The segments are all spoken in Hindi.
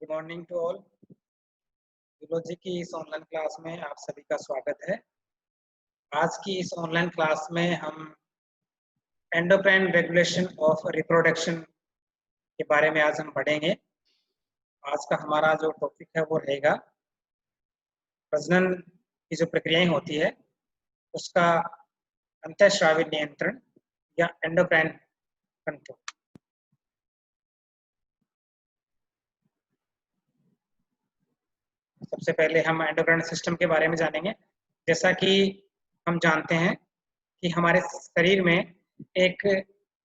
Good morning to all. Eulogy की इस ऑनलाइन क्लास में आप सभी का स्वागत है। आज की इस ऑनलाइन क्लास में हम एंडोक्राइन रेगुलेशन ऑफ रिप्रोडक्शन के बारे में आज हम पढ़ेंगे। आज का हमारा जो टॉपिक है वो रहेगा प्रजनन की जो प्रक्रियाएं होती है उसका अंतःस्रावी नियंत्रण या एंडोक्राइन कंट्रोल। सबसे पहले हम एंडोक्राइन सिस्टम के बारे में जानेंगे। जैसा कि हम जानते हैं कि हमारे शरीर में एक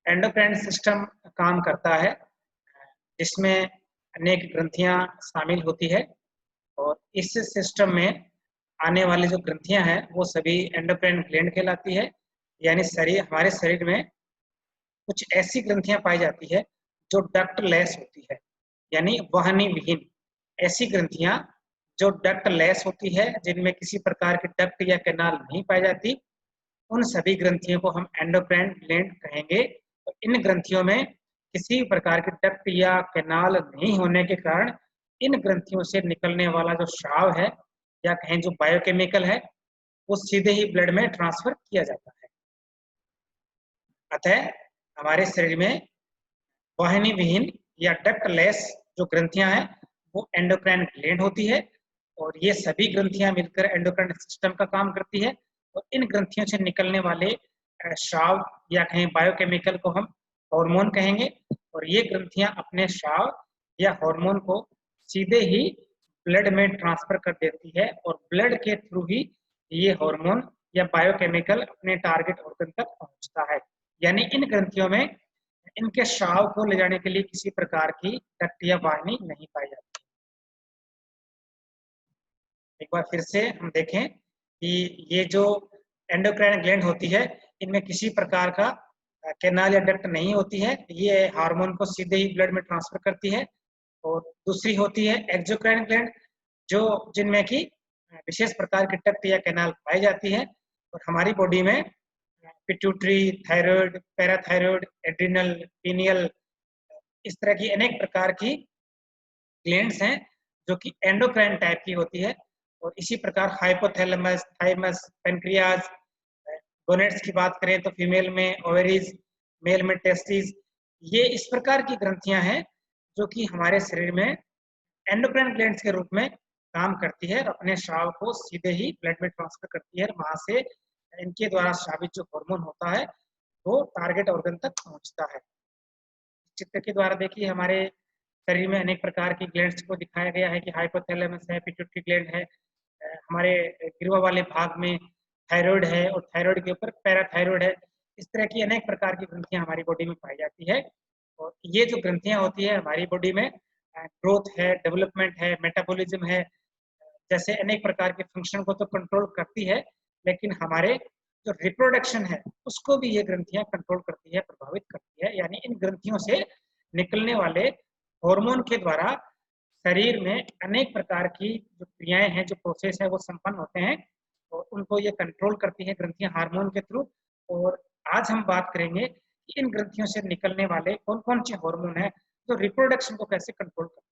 एंडोक्राइन सिस्टम काम करता है जिसमें अनेक ग्रंथियां शामिल होती है और इस सिस्टम में आने वाली जो ग्रंथियां हैं वो सभी एंडोक्राइन ग्लैंड कहलाती है। यानी हमारे शरीर में कुछ ऐसी ग्रंथियां पाई जाती है जो डक्ट लेस होती है, यानी वाहिनी विहीन ऐसी ग्रंथियां जो डक्ट लेस होती है, जिनमें किसी प्रकार की डक्ट या कैनाल नहीं पाई जाती, उन सभी ग्रंथियों को हम एंडोक्राइन ग्लैंड कहेंगे। तो इन ग्रंथियों में किसी प्रकार की डक्ट या कैनाल नहीं होने के कारण इन ग्रंथियों से निकलने वाला जो स्राव है या कहें जो बायोकेमिकल है वो सीधे ही ब्लड में ट्रांसफर किया जाता है। अतः हमारे शरीर में वाहिनी विहीन या डक्ट लेस जो ग्रंथियां हैं वो एंडोक्राइन ग्लैंड होती है और ये सभी ग्रंथियां मिलकर एंडोक्राइन सिस्टम का काम करती है। और इन ग्रंथियों से निकलने वाले स्राव या कहें बायोकेमिकल को हम हार्मोन कहेंगे और ये ग्रंथियां अपने स्राव या हार्मोन को सीधे ही ब्लड में ट्रांसफर कर देती है और ब्लड के थ्रू ही ये हार्मोन या बायोकेमिकल अपने टारगेट ऑर्गन तक पहुंचता है। यानी इन ग्रंथियों में इनके स्राव को ले जाने के लिए किसी प्रकार की डक्ट या वाहिनी नहीं पाई जाती। एक बार फिर से हम देखें कि ये जो एंडोक्राइन ग्लैंड होती है इनमें किसी प्रकार का कैनाल या डक्ट नहीं होती है, ये हार्मोन को सीधे ही ब्लड में ट्रांसफर करती है। और दूसरी होती है एक्सोक्राइन ग्लैंड जो जिनमें की विशेष प्रकार की डक्ट या कैनाल पाई जाती है और हमारी बॉडी में pituitary, thyroid, parathyroid, adrenal, pineal इस तरह की अनेक प्रकार की ग्लैंड्स हैं जो कि एंडोक्राइन टाइप की होती है। और इसी प्रकार हाइपोथैलेमस, थाइमस, पेनक्रियाज, गोनेड्स की बात करें तो फीमेल में ओवरीज, मेल में टेस्टिस, ये इस प्रकार की ग्रंथियां हैं जो कि हमारे शरीर में एंडोक्राइन ग्लैंड्स के रूप में काम करती है और अपने स्राव को सीधे ही ब्लड में ट्रांसफर करती है और वहां से इनके द्वारा स्रावित जो हार्मोन होता है वो टारगेट ऑर्गन तक पहुंचता है। चित्र के द्वारा देखिए हमारे शरीर में अनेक प्रकार की ग्लैंड्स को दिखाया गया है कि हाइपोथैलेमस है, पिट्यूटरी ग्लैंड है, हमारे गिरवा वाले भाग में थायराइड है और थायराइड के ऊपर पैराथायराइड है। इस तरह की अनेक प्रकार की ग्रंथियां हमारी बॉडी में पाई जाती है और ये जो ग्रंथियां होती है हमारी बॉडी में ग्रोथ है, डेवलपमेंट है, मेटाबॉलिज्म है, जैसे अनेक प्रकार के फंक्शन को तो कंट्रोल करती है, लेकिन हमारे जो रिप्रोडक्शन है उसको भी ये ग्रंथियां कंट्रोल करती है, प्रभावित करती है। यानी इन ग्रंथियों से निकलने वाले हार्मोन के द्वारा शरीर में अनेक प्रकार की जो क्रियाएं हैं, जो प्रोसेस है वो संपन्न होते हैं और उनको ये कंट्रोल करती है ग्रंथियां हार्मोन के थ्रू। और आज हम बात करेंगे कि इन ग्रंथियों से निकलने वाले कौन कौन से हार्मोन है जो रिप्रोडक्शन को कैसे कंट्रोल करते हैं,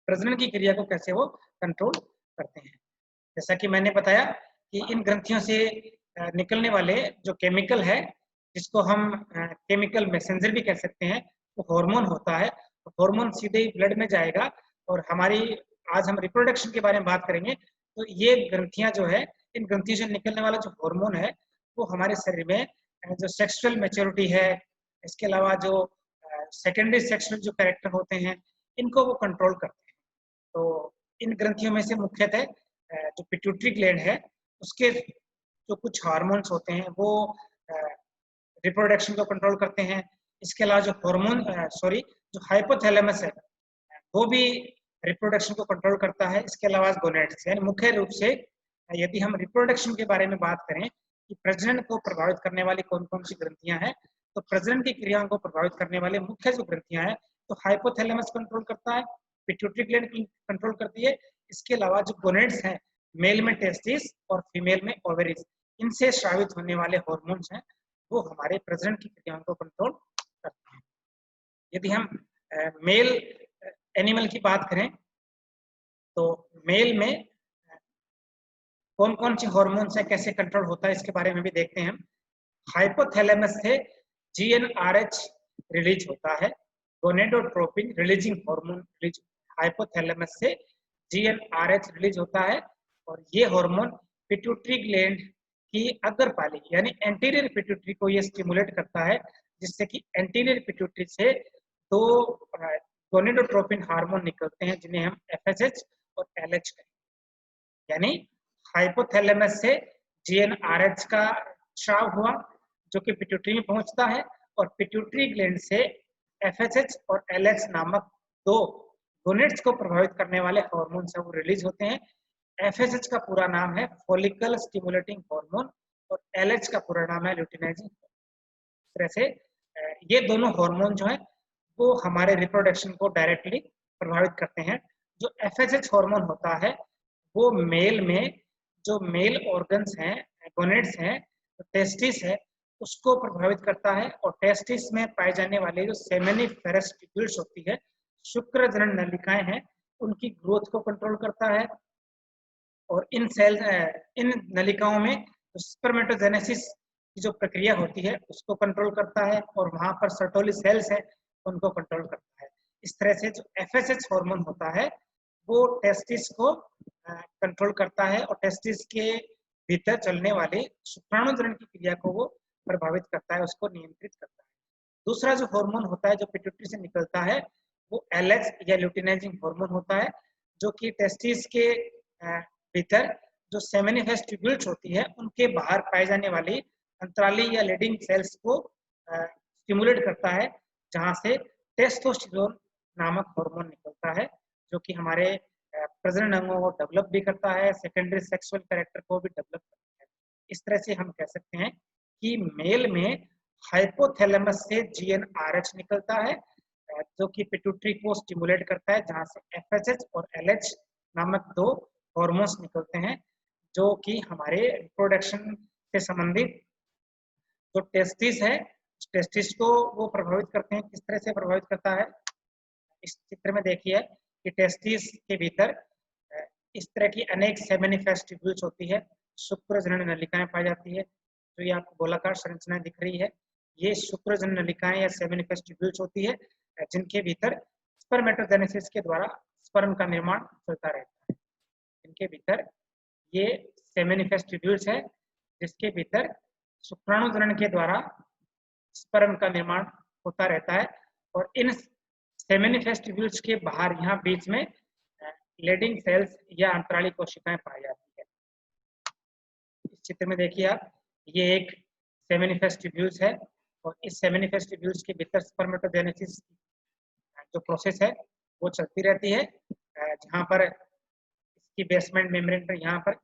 प्रजनन की क्रिया को कैसे वो कंट्रोल करते हैं। जैसा कि मैंने बताया कि इन ग्रंथियों से निकलने वाले जो केमिकल है जिसको हम केमिकल मैसेंजर भी कह सकते हैं, वो हार्मोन होता है। हार्मोन सीधे ही ब्लड में जाएगा और हमारी आज हम रिप्रोडक्शन के बारे में बात करेंगे। तो ये ग्रंथियां जो है, इन ग्रंथियों से निकलने वाला जो हार्मोन है वो हमारे शरीर में जो सेक्सुअल मैच्योरिटी है, इसके अलावा जो सेकेंडरी सेक्सुअल जो कैरेक्टर होते हैं इनको वो कंट्रोल करते हैं। तो इन ग्रंथियों में से मुख्यतः जो पिट्यूटरी ग्लैंड है उसके जो कुछ हार्मोन्स होते हैं वो रिप्रोडक्शन को कंट्रोल करते हैं। इसके अलावा जो जो हाइपोथैलेमस है वो भी रिप्रोडक्शन को कंट्रोल करता है। इसके अलावा गोनेड्स, यानी मुख्य रूप से यदि हम रिप्रोडक्शन के बारे में बात करें कि प्रजनन को प्रभावित करने वाली कौन कौन सी ग्रंथियां हैं, तो प्रजनन की क्रियाओं को प्रभावित करने वाले मुख्य जो ग्रंथियां हैं तो हाइपोथैलेमस कंट्रोल करता है, पिट्यूटरी ग्लैंड कंट्रोल करती है। इसके अलावा जो गोनेड्स हैं, मेल में टेस्टिस और फीमेल में ओवरीज, इनसे स्रावित होने वाले हार्मोन्स हैं वो हमारे प्रजनन की क्रियाओं को कंट्रोल करते हैं। यदि हम मेल एनिमल की बात करें तो मेल में कौन कौन सी हॉर्मोन्स है, कैसे कंट्रोल होता है, इसके बारे में भी देखते हैं हम। हाइपोथैलेमस से जीएनआरएच रिलीज होता है, gonadotropin releasing hormone release, hypothalamus से जीएनआरएच रिलीज होता है और ये हार्मोन पिट्यूटरी ग्लैंड की अग्रपाली यानी एंटीरियर पिट्यूटरी को ये स्टिमुलेट करता है, जिससे कि एंटीरियर पिट्यूटरी से दो गोनेडोट्रोपिन हार्मोन निकलते हैं जिन्हें हम एफएसएच और एलएच कहते हैं। यानी हाइपोथैलेमस से जीएनआरएच का स्राव हुआ जो कि पिट्यूटरी में पहुंचता है और पिट्यूटरी ग्लैंड से एफएसएच और एलएच नामक दो गोनेड्स को प्रभावित करने वाले हार्मोन्स है वो रिलीज होते हैं। एफएसएच का पूरा नाम है फॉलिकल स्टिमुलेटिंग हार्मोन और एलएच का पूरा नाम है ल्यूटिनाइजिंग। इस तरह से ये दोनों हार्मोन जो है वो हमारे रिप्रोडक्शन को डायरेक्टली प्रभावित करते हैं। जो एफएसएच हार्मोन होता है वो मेल में जो मेल ऑर्गन्स हैं, गोनेड्स हैं, तो टेस्टिस है उसको प्रभावित करता है और टेस्टिस में पाए जाने वाले जो सेमिनिफेरस ट्यूब्यूल्स होती है, शुक्र जनन नलिकाएं हैं, उनकी ग्रोथ को कंट्रोल करता है और इन सेल इन नलिकाओं में स्पर्मेटोजेनेसिस की जो प्रक्रिया होती है उसको कंट्रोल करता है और वहां पर सर्टोली सेल्स है उनको कंट्रोल करता है। इस तरह से जो एफएसएच हार्मोन होता है वो टेस्टिस को कंट्रोल करता है और टेस्टिस के भीतर चलने वाले शुक्राणुजनन की क्रिया को वो प्रभावित करता है, उसको नियंत्रित करता है। दूसरा जो हार्मोन होता है जो पिट्यूटरी से निकलता है वो एलएच या ल्यूटिनाइजिंग हार्मोन होता है, जो कि टेस्टिस के भीतर जो सेमिनिफेरस ट्यूब्यूल्स होती है उनके बाहर पाए जाने वाली अंतराली या लीडिंग सेल्स को स्टिमुलेट करता है, जहां से टेस्टोस्टेरोन नामक हार्मोन निकलता है जो कि हमारे प्रजनन अंगों को डेवलप भी करता है, सेकेंडरी सेक्सुअल कैरेक्टर को भी डेवलप करता है। इस तरह से हम कह सकते हैं कि मेल में हाइपोथैलेमस से जीएनआरएच निकलता है जो कि पिट्यूटरी को स्टिमुलेट करता है, जहां से एफएसएच और एलएच नामक दो हार्मोन्स निकलते हैं जो कि हमारे रिप्रोडक्शन से संबंधित जो टेस्टिस है, टेस्टिस को वो प्रभावित करते हैं। किस तरह से प्रभावित करता है, इस चित्र में देखिए कि टेस्टिस के भीतर इस तरह की अनेक सेमिनिफेरस ट्यूब्यूल्स होती है, शुक्रजनन नलिकाएं पाई जाती है। तो ये आपको गोलाकार संरचना दिख रही है, ये शुक्रजनन नलिकाएं या सेमिनिफेरस ट्यूब्यूल्स होती है जिनके भीतर स्पर्मेटोजेनेसिस के द्वारा स्पर्म का निर्माण चलता रहता है। इनके भीतर ये सेमिनिफेरस ट्यूब्यूल्स है जिसके भीतर शुक्राणुजनन के द्वारा स्पर्म का निर्माण होता रहता है और इन सेमिनिफेरस ट्यूब्यूल्स के बाहर यहाँ बीच में लीडिंग सेल्स या अंतराली कोशिकाएं पाई जाती है। इस चित्र में देखिए आप, ये एक सेमिनिफेरस ट्यूब्यूल्स है और इस सेमिनिफेरस ट्यूब्यूल्स के भीतर स्पर्मेटोजेनेसिस जो प्रोसेस है वो चलती रहती है, जहाँ पर इसकी बेसमेंट मेम्ब्रेन पर यहाँ पर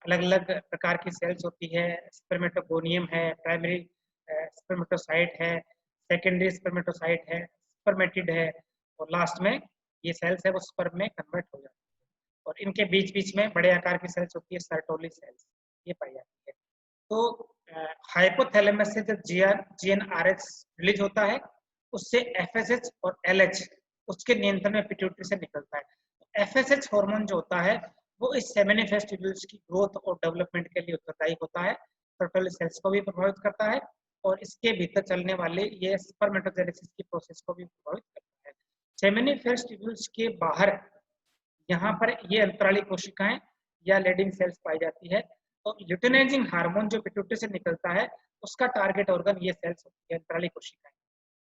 अलग अलग प्रकार की सेल्स होती है। स्पर्मेटोगोनियम है, प्राइमरी स्पर्मेटोसाइट है, सेकेंडरी स्पर्मेटोसाइट है, स्पर्मेटिड है और लास्ट में ये सेल्स है वो स्पर्म में कन्वर्ट हो जाती है और इनके बीच बीच में बड़े आकार की सेल्स होती है, सर्टोली सेल्स, ये पाई जाती है। तो हाइपोथैलेमस से जब जीएनआरएच रिलीज होता है उससे एफएसएच और एलएच उसके नियंत्रण में पिट्यूटरी से निकलता है। तो एफएसएच हार्मोन जो होता है वो इस सेमिनिफेरस ट्यूब्यूल्स की ग्रोथ और डेवलपमेंट के लिए उत्तरदायी होता है, सर्टोली सेल्स को भी प्रभावित करता है और इसके भीतर चलने वाले ये स्पर्मेटोजेनेसिस की प्रोसेस को भी प्रभावित करता है। सेमिनिफेरस ट्यूब्यूल्स के बाहर यहाँ पर ये अंतराली कोशिकाएं या लीडिंग सेल्स पाई जाती है। तो ल्यूटिनाइजिंग हार्मोन जो पिट्यूटरी से निकलता है उसका टारगेट ऑर्गन ये सेल्स होती है, अंतराली कोशिकाएं,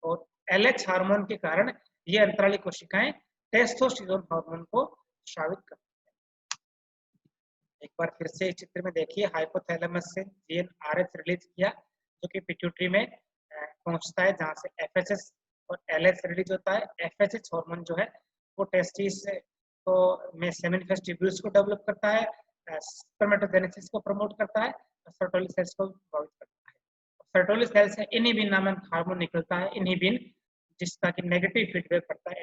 और एलएच हार्मोन के कारण ये अंतराली कोशिकाएं टेस्टोस्टेरोन हार्मोन को स्रावित करती है। एक बार फिर से इस चित्र में देखिए, हाइपोथैलेमस से जीएनआरएच रिलीज किया जो कि पिट्यूटरी में पहुंचता है, जहां से एफएसएच और एलएच रिलीज होता है। एफएसएच हार्मोन जो है वो टेस्टिस को में सेमिनिफेरस ट्यूब्यूल्स को डेवलप करता है, स्पर्मेटोजेनेसिस को प्रमोट करता है और सर्टोली सेल्स को प्रभावित करता है। सर्टोली सेल्स से इनहिबिन नामक हार्मोन निकलता है, इनहिबिन, जिसका कि नेगेटिव फीडबैक पड़ता है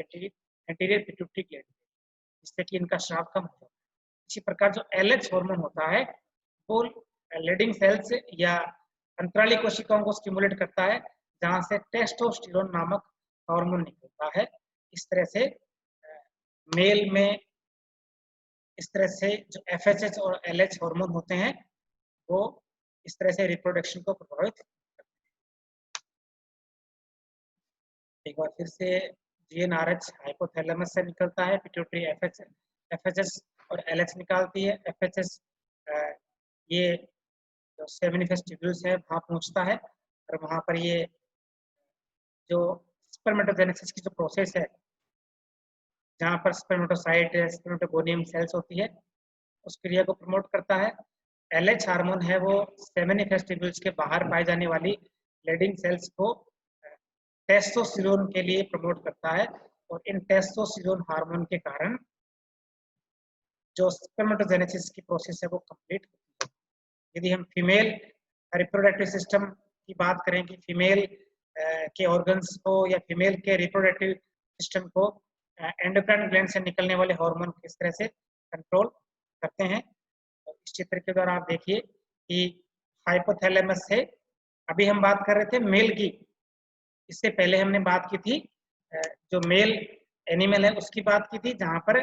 एंटीरियर पिट्यूटरी ग्लैंड पे, जिससे कि इनका स्राव कम हो जाता है। इसी प्रकार जो एलएच हार्मोन होता है वो लीडिंग सेल्स या अंतराली कोशिकाओं को स्टिमुलेट करता है, जहां से टेस्टोस्टेरोन नामक हार्मोन निकलता है। इस तरह से मेल में इस तरह से जो FSH और LH हार्मोन होते हैं वो इस तरह से रिप्रोडक्शन को प्रभावित करते हैं। एक बार फिर से GnRH हाइपोथैलेमस से निकलता है, पिट्यूटरी FSH और LH निकालती है। FSH ये जो सेमिनिफेस ट्यूब्यूल्स है वहाँ पहुँचता है और वहाँ पर ये जो स्पर्मेटोजेनेसिस की जो प्रोसेस है, जहाँ पर स्पर्मेटोसाइट स्पर्मेटोगोनियम सेल्स होती है, उस क्रिया को प्रमोट करता है। LH हार्मोन है वो सेमिनिफेस ट्यूब्यूल्स के बाहर पाई जाने वाली लेडिंग सेल्स को टेस्टोस्टेरोन के लिए प्रमोट करता है और इन टेस्टोस्टेरोन हार्मोन के कारण जो स्पर्मेटोजेनेसिस की प्रोसेस है वो कंप्लीट होती है। यदि हम फीमेल रिप्रोडक्टिव सिस्टम की बात करें कि फीमेल के ऑर्गन्स को या फीमेल के रिप्रोडक्टिव सिस्टम को एंडोक्राइन ग्लैंड से निकलने वाले हार्मोन किस तरह से कंट्रोल करते हैं, तो इस चित्र के द्वारा आप देखिए कि हाइपोथैलेमस से अभी हम बात कर रहे थे मेल की, इससे पहले हमने बात की थी जो मेल एनिमल है उसकी बात की थी, जहां पर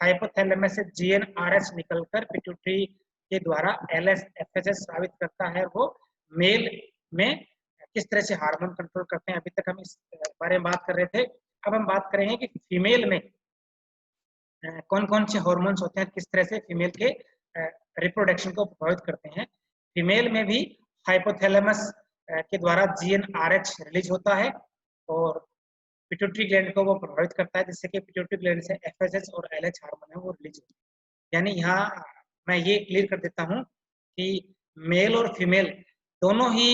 हाइपोथैलेमस से GnRH निकलकर पिट्यूटरी के द्वारा LH FSH साबित करता है वो मेल में किस तरह से हार्मोन कंट्रोल करते हैं। अभी तक हम इस बारे में बात कर रहे थे। अब हम बात करेंगे कि फीमेल में कौन कौन से हॉर्मोन्स होते हैं, किस तरह से फीमेल के रिप्रोडक्शन को प्रभावित करते हैं। फीमेल में भी हाइपोथैलेमस के द्वारा GnRH रिलीज होता है और पिट्यूटरी ग्लैंड को वो प्रभावित करता है, जिससे कि पिट्यूटरी ग्लैंड से FSH और LH हार्मोन है वो रिलीज होते हैं। यानी यहाँ मैं ये क्लियर कर देता हूँ कि मेल और फीमेल दोनों ही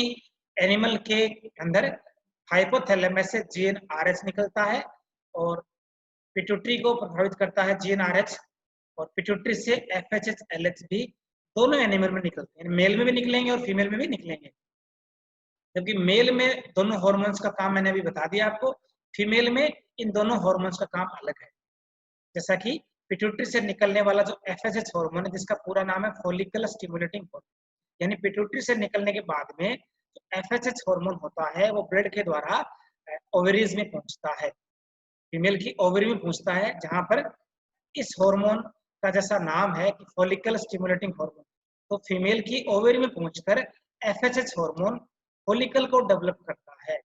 एनिमल के अंदर हाइपोथैलेमस से GnRH निकलता है और पिट्यूटरी को प्रभावित करता है GnRH, और पिट्यूटरी से FSH LH भी दोनों एनिमल में निकलते हैं, मेल में भी निकलेंगे और फीमेल में भी निकलेंगे। जबकि मेल में दोनों हार्मोन्स का काम मैंने अभी बता दिया आपको, फीमेल में इन दोनों हार्मोन्स का काम अलग है। जैसा कि पिट्यूटरी से निकलने वाला जो FSH हार्मोन है, जिसका पूरा नाम है फॉलिकल स्टिमुलेटिंग हार्मोन, यानी पिट्यूटरी से निकलने के बाद में जो FSH हार्मोन होता है वो ब्लड के द्वारा ओवरीज में पहुंचता है, फीमेल की ओवरी में पहुंचता है, जहां पर इस हार्मोन का जैसा नाम है कि फॉलिकल स्टिमुलेटिंग हार्मोन, तो फीमेल की ओवरी में पहुंचकर FSH हार्मोन फॉलिकल को डेवलप करता है।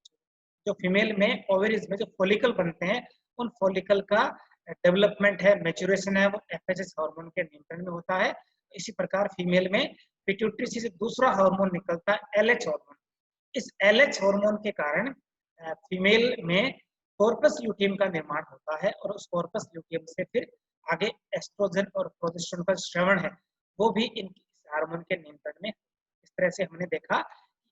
जो फीमेल में ओवरीज में जो फॉलिकल बनते हैं उन फॉलिकल का डेवलपमेंट है, मैच्योरेशन है, वो FSH हार्मोन के नियंत्रण में होता है। इसी प्रकार फीमेल में पिट्यूटरी से दूसरा हार्मोन निकलता है LH हार्मोन। इस LH हार्मोन के कारण फीमेल में कॉर्पस ल्यूटियम का निर्माण होता है और उस कॉर्पस ल्यूटियम से फिर आगे एस्ट्रोजन और प्रोजेस्टेरोन का श्रवण है वो भी इन हार्मोन के नियंत्रण में। इस तरह से हमने देखा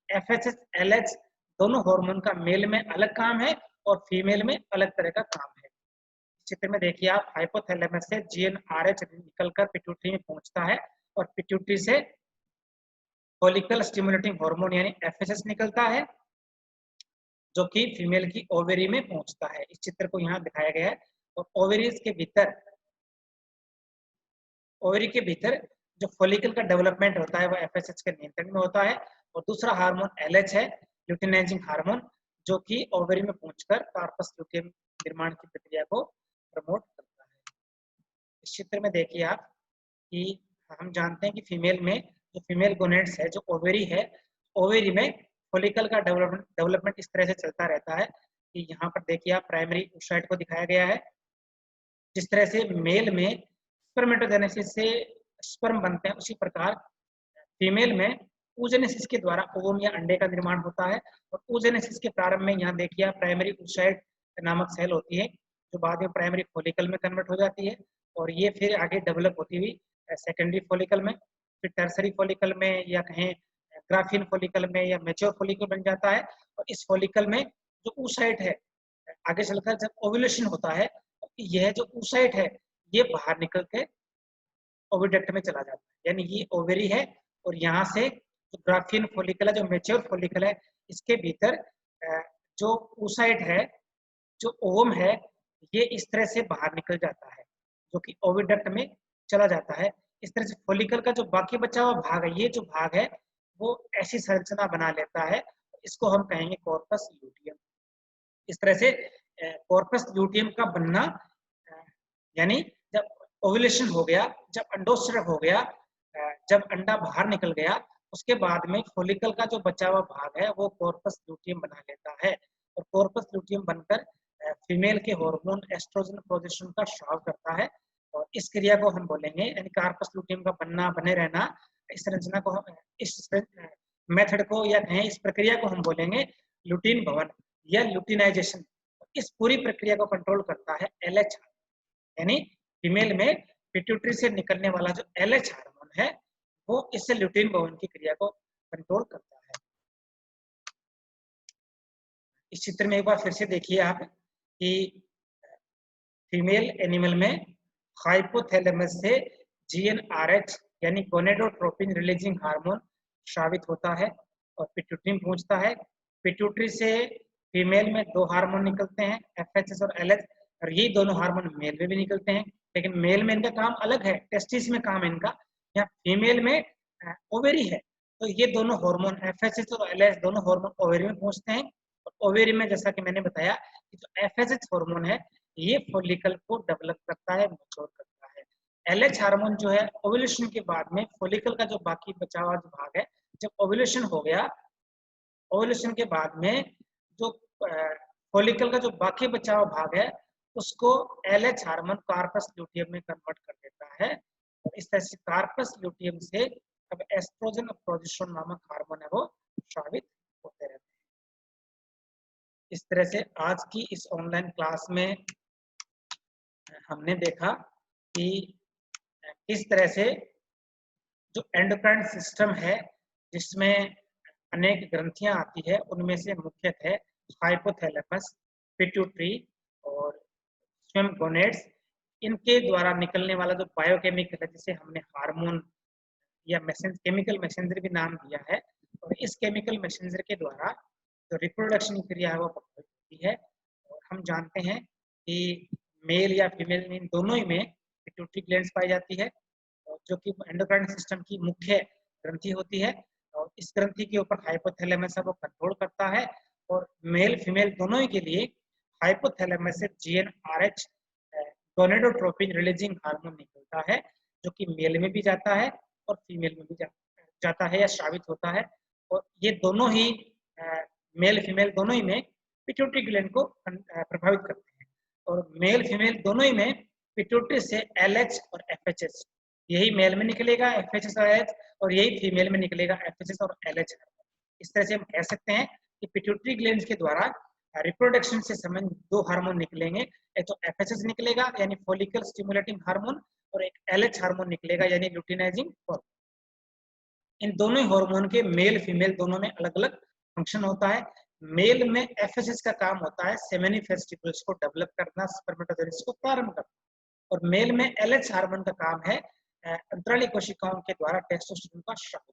FSH LH दोनों हार्मोन का मेल में अलग काम है और फीमेल में अलग तरह का काम है। चित्र में देखिए आप, हाइपोथैलेमस से GnRH निकलकर पिट्यूटरी में पहुंचता है और पिट्यूटरी से फॉलिकल स्टिमुलेटिंग हार्मोन यानी FSH निकलता है जो कि फीमेल की ओवेरी में पहुंचता है। इस चित्र को यहाँ दिखाया गया है और ओवेरीज के भीतर, ओवरी के भीतर जो फॉलिकल का डेवलपमेंट होता है वो FSH के नियंत्रण में होता है और दूसरा हार्मोन LH है, ल्यूटिनाइजिंग हार्मोन, जो कि ओवरी में पहुंचकर कार्पस ल्यूटियम निर्माण की प्रक्रिया को प्रमोट करता है। इस चित्र में देखिए आप कि हम जानते हैं कि फीमेल में जो फीमेल गोनेड्स है, जो ओवेरी है, ओवेरी में फॉलिकल का डेवलपमेंट इस तरह से चलता रहता है कि यहाँ पर देखिए आप प्राइमरी oocyte को दिखाया गया है। जिस तरह से मेल में स्पर्मेटोजेनेसिस से स्पर्म बनते हैं, उसी प्रकार फीमेल में oogenesis के द्वारा ओवम या अंडे का निर्माण होता है और oogenesis के प्रारंभ में यहाँ देखिए प्राइमरी oocyte नामक सेल होती है जो बाद में प्राइमरी फॉलिकल में कन्वर्ट हो जाती है और ये फिर आगे डेवलप होती हुई सेकेंडरी फॉलिकल में, फिर टर्सरी फॉलिकल में या कहें ग्राफिन फॉलिकल में या मैच्योर फॉलिकल बन जाता है। और इस फॉलिकल में जो oocyte है आगे चलकर जब ओव्यूलेशन होता है, यह जो oocyte है ये बाहर निकल के ओविडक्ट में चला जाता है, यानी ये ओवेरी है और यहाँ से जो ग्राफियन फॉलिकल है, जो मैच्योर फॉलिकल है, इसके भीतर जो oocyte है, जो ओवम है, ये इस तरह से बाहर निकल जाता है जो कि ओविडक्ट में चला जाता है। इस तरह से फॉलिकल का जो बाकी बचा हुआ भाग है, ये जो भाग है वो ऐसी संरचना बना लेता है, इसको हम कहेंगे कॉर्पस ल्यूटियम। इस तरह से कॉर्पस ल्यूटियम का बनना यानी जब ओव्यूलेशन हो गया, जब अंडोत्सर्ग हो गया, जब अंडा बाहर निकल गया, उसके बाद में फोलिकल का जो बचा हुआ भाग है वो कॉर्पस ल्यूटियम बना लेता है और कॉर्पस ल्यूटियम बनकर फीमेल के हार्मोन एस्ट्रोजन प्रोजेस्टेरोन का स्राव करता है और इस क्रिया को हम बोलेंगे, यानी कार्पस ल्यूटियम का बनना बने रहना, इस संरचना को इस मेथड को या कहें इस प्रक्रिया को हम बोलेंगे ल्यूटीन भवन या ल्यूटिनाइजेशन। इस पूरी प्रक्रिया को कंट्रोल करता है एलएच, यानी फीमेल में पिट्यूटरी से निकलने वाला जो एलएच हार्मोन है वो इस ल्यूटीन भवन की क्रिया को कंट्रोल करता है। इस चित्र में एक बार फिर से देखिए आप कि फीमेल एनिमल में हाइपोथैलेमस से जीएनआरएच यानी गोनेडोट्रोपिन रिलीजिंग हार्मोन स्रावित होता है और पिट्यूटरी में पहुंचता है। पिट्यूटरी से फीमेल में दो हार्मोन निकलते हैं, एफएचएस और एलएच, और ये दोनों हार्मोन मेल में भी निकलते हैं, लेकिन मेल में इनका काम अलग है, टेस्टिस में काम है इनका, या फीमेल में ओवेरी है। तो ये दोनों हार्मोन एफएचएस और एलएच दोनों हार्मोन ओवेरी में पहुंचते हैं और ओवेरी में जैसा कि मैंने बताया कि जो एफएचएस हार्मोन है ये फॉलिकल को डेवलप करता है, मैच्योर करता है। एलएच हार्मोन जो है ओव्यूलेशन के बाद में फॉलिकल का जो बाकी बचा हुआ जो भाग है, जब ओव्यूलेशन हो गया, ओव्यूलेशन के बाद में जो फॉलिकल का जो बाकी बचा हुआ भाग है उसको एलएच हार्मोन कार्पस ल्यूटियम में कन्वर्ट कर देता है और इस तरह से कार्पस ल्यूटियम से अब एस्ट्रोजन और प्रोजेस्टेरोन नामक हार्मोन है वो स्रावित होते रहते हैं। इस तरह से आज की इस ऑनलाइन क्लास में हमने देखा कि किस तरह से जो एंडोक्राइन सिस्टम है जिसमें अनेक ग्रंथियां आती है, उनमें से मुख्यतः हाइपोथैलेमस, पिट्यूटरी और स्विम गोनेड्स, इनके द्वारा निकलने वाला जो बायोकेमिकल है जिसे हमने हार्मोन या केमिकल मैसेंजर भी नाम दिया है, और इस केमिकल मैसेंजर के द्वारा जो रिप्रोडक्शन क्रिया है वो प्रभावित होती है। और हम जानते हैं कि मेल या फीमेल इन दोनों ही में पिट्यूटरी ग्लैंड्स पाई जाती है जो कि एंडोक्राइन सिस्टम की मुख्य ग्रंथि होती है और इस ग्रंथि के ऊपर हाइपोथैलेमस है वो कंट्रोल करता है और मेल फीमेल दोनों ही के लिए हाइपोथैलेमस से जीएनआरएच गोनेडोट्रोपिन रिलीजिंग हार्मोन निकलता है जो कि मेल में भी जाता है और फीमेल में भी जाता है या स्रावित होता है। और ये दोनों ही मेल फीमेल दोनों ही में पिट्यूटरी ग्लैंड को प्रभावित करते हैं और मेल फीमेल दोनों ही में पिट्यूटरी से एलएच और एफएचएस, यही मेल में निकलेगा एफएचएस और एलएच और यही फीमेल में निकलेगा एफएचएस और एलएच। इस तरह से हम कह सकते हैं कि पिट्यूटरी ग्लैंड के द्वारा रिप्रोडक्शन से संबंधित दो हार्मोन निकलेंगे, एक तो एफएचएस निकलेगा यानी फॉलिकल स्टिमुलेटिंग हार्मोन और एक एलएच हार्मोन निकलेगा यानी ल्यूटिनाइजिंग हार्मोन। इन दोनों हार्मोन के मेल फीमेल दोनों में अलग अलग फंक्शन होता है। मेल में एफएचएस का काम होता है सेमिनी फेस्टिकल्स को डेवलप करना, स्पर्मेटोजोइड्स को प्रारंभ करना, और मेल में एलएच हार्मोन का काम है अंतराली कोशिकाओं के द्वारा टेस्टोस्टेरोन का स्राव।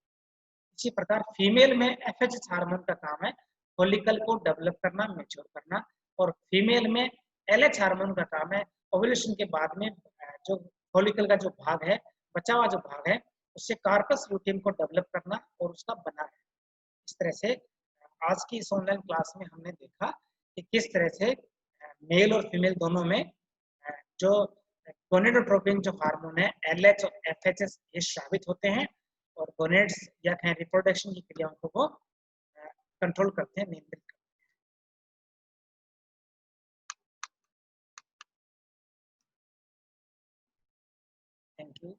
इसी प्रकार फीमेल में एफएचएस हार्मोन का काम है फॉलिकल को डेवलप करना, मैच्योर करना, और फीमेल में एलएच हार्मोन का काम है ओव्यूलेशन के बाद में जो फॉलिकल का जो भाग है, बचा हुआ जो भाग है, उससे कार्पस ल्यूटियम को डेवलप करना और उसका बना है। इस तरह से आज की इस ऑनलाइन क्लास में हमने देखा कि किस तरह से मेल और फीमेल दोनों में जो गोनेडोट्रोपिन जो हार्मोन है एलएच और एफएचएस ये स्रावित होते हैं और गोनेड्स या कहें रिप्रोडक्शन की क्रियाओं को वो कंट्रोल करते हैं, नियंत्रित करते हैं। Thank you.